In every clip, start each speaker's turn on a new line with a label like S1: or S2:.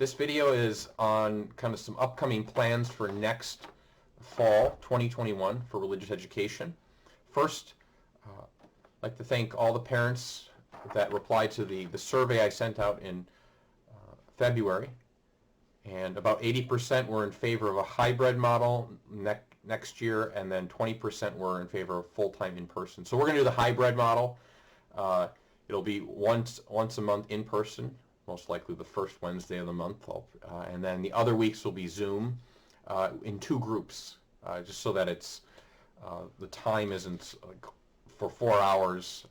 S1: This video is on kind of some upcoming plans for next fall, 2021, for religious education. First, I'd like to thank all the parents that replied to the survey I sent out in February. And about 80% were in favor of a hybrid model next year, and then 20% were in favor of full-time in-person. So we're going to do the hybrid model. It'll be once a month in person, most likely the first Wednesday of the month, and then the other weeks will be Zoom in two groups, just so that it's the time isn't for 4 hours.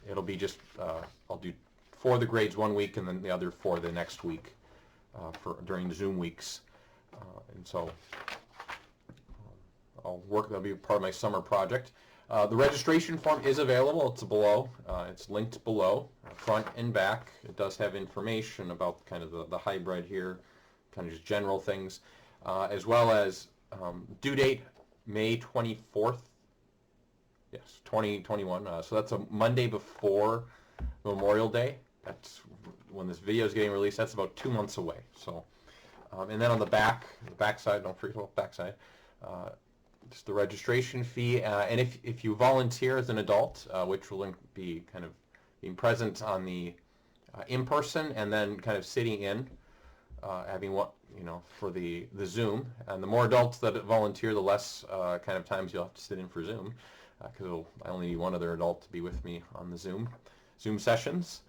S1: It'll be just I'll do 4 of the grades one week and then the other 4 the next week during the Zoom weeks, and so that'll be part of my summer project. The registration form is available. It's below. It's linked below, front and back. It does have information about kind of the hybrid here, kind of just general things, as well as due date May 24th. Yes, 2021. So that's a Monday before Memorial Day. That's when this video is getting released. That's about 2 months away. So, and then on the back side, don't forget about the back side. Just the registration fee, and if you volunteer as an adult, which will be kind of being present on the in-person and then kind of sitting in, having what for the Zoom. And the more adults that volunteer, the less kind of times you'll have to sit in for Zoom, because I only need one other adult to be with me on the Zoom sessions.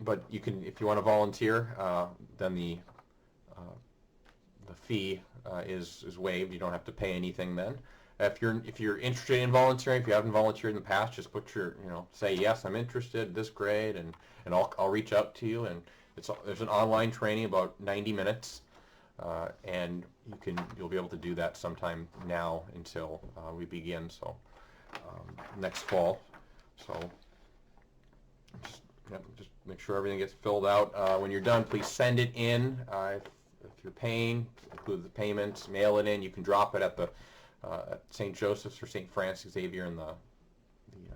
S1: But you can, if you want to volunteer, then the fee is waived. You don't have to pay anything then. If you're interested in volunteering, if you haven't volunteered in the past, just put your say yes, I'm interested, this grade, and I'll reach out to you. And there's an online training about 90 minutes, and you'll be able to do that sometime now until we begin. So next fall. So just make sure everything gets filled out. When you're done, please send it in. If you're paying, include the payments, mail it in. You can drop it at St. Joseph's or St. Francis Xavier in the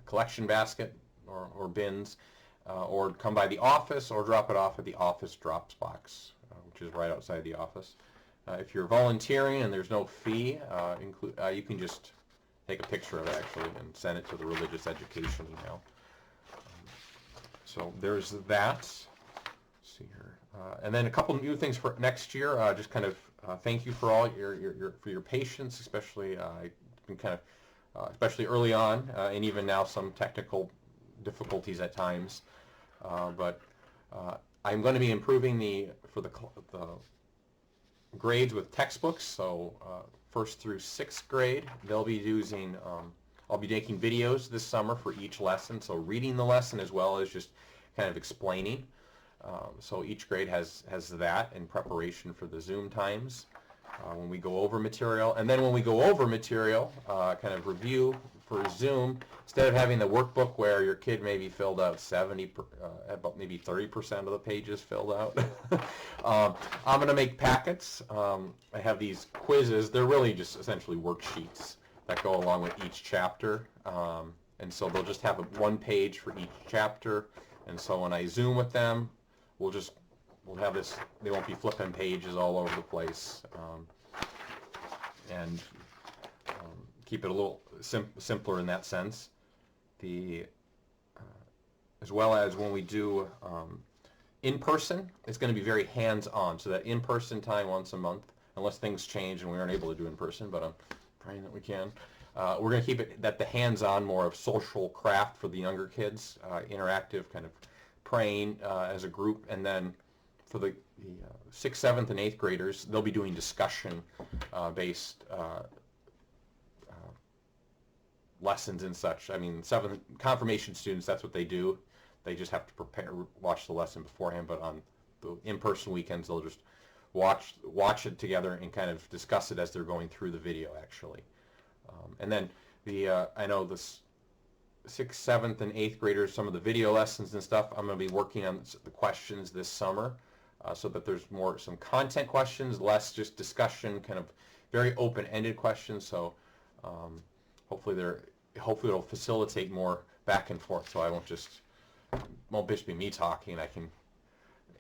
S1: collection basket or bins, or come by the office or drop it off at the office drops box, which is right outside the office. If you're volunteering and there's no fee, you can just take a picture of it actually and send it to the religious education email. So there's that. Let's see here. And then a couple new things for next year. Just kind of thank you for all your patience, especially been kind of especially early on, and even now some technical difficulties at times. But I'm going to be improving for the grades with textbooks. So first through 6th grade, they'll be using. I'll be making videos this summer for each lesson. So reading the lesson as well as just kind of explaining. So each grade has that in preparation for the Zoom times when we go over material. And then when we go over material, kind of review for Zoom, instead of having the workbook where your kid maybe filled out about maybe 30% of the pages filled out, I'm going to make packets. I have these quizzes. They're really just essentially worksheets that go along with each chapter. And so they'll just have one page for each chapter. And so when I Zoom with them, we'll have this. They won't be flipping pages all over the place, and keep it a little simpler in that sense. As well as when we do in person, it's going to be very hands-on. So that in-person time once a month, unless things change and we aren't able to do in person, but I'm praying that we can. We're going to keep it the hands-on, more of social craft for the younger kids, interactive kind of praying as a group, and then for the 6th, 7th, and 8th graders, they'll be doing discussion-based lessons and such. I mean, 7th confirmation students, that's what they do. They just have to watch the lesson beforehand, but on the in-person weekends, they'll just watch it together and kind of discuss it as they're going through the video, actually. And then I know the 6th, 7th, and 8th graders, some of the video lessons and stuff, I'm going to be working on the questions this summer, so that there's some content questions, less just discussion, kind of very open-ended questions. So hopefully it'll facilitate more back and forth. So I won't just be me talking. I can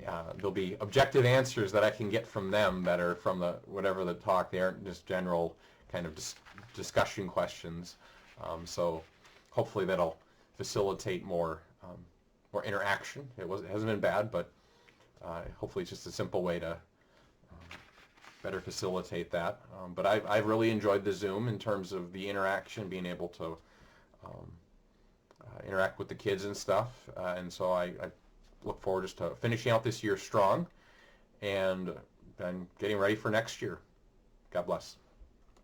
S1: there'll be objective answers that I can get from them that are from whatever the talk. They aren't just general kind of discussion questions. So hopefully that'll facilitate more interaction. It hasn't been bad, but hopefully it's just a simple way to better facilitate that. But I've really enjoyed the Zoom in terms of the interaction, being able to interact with the kids and stuff. And so I look forward just to finishing out this year strong and then getting ready for next year. God bless.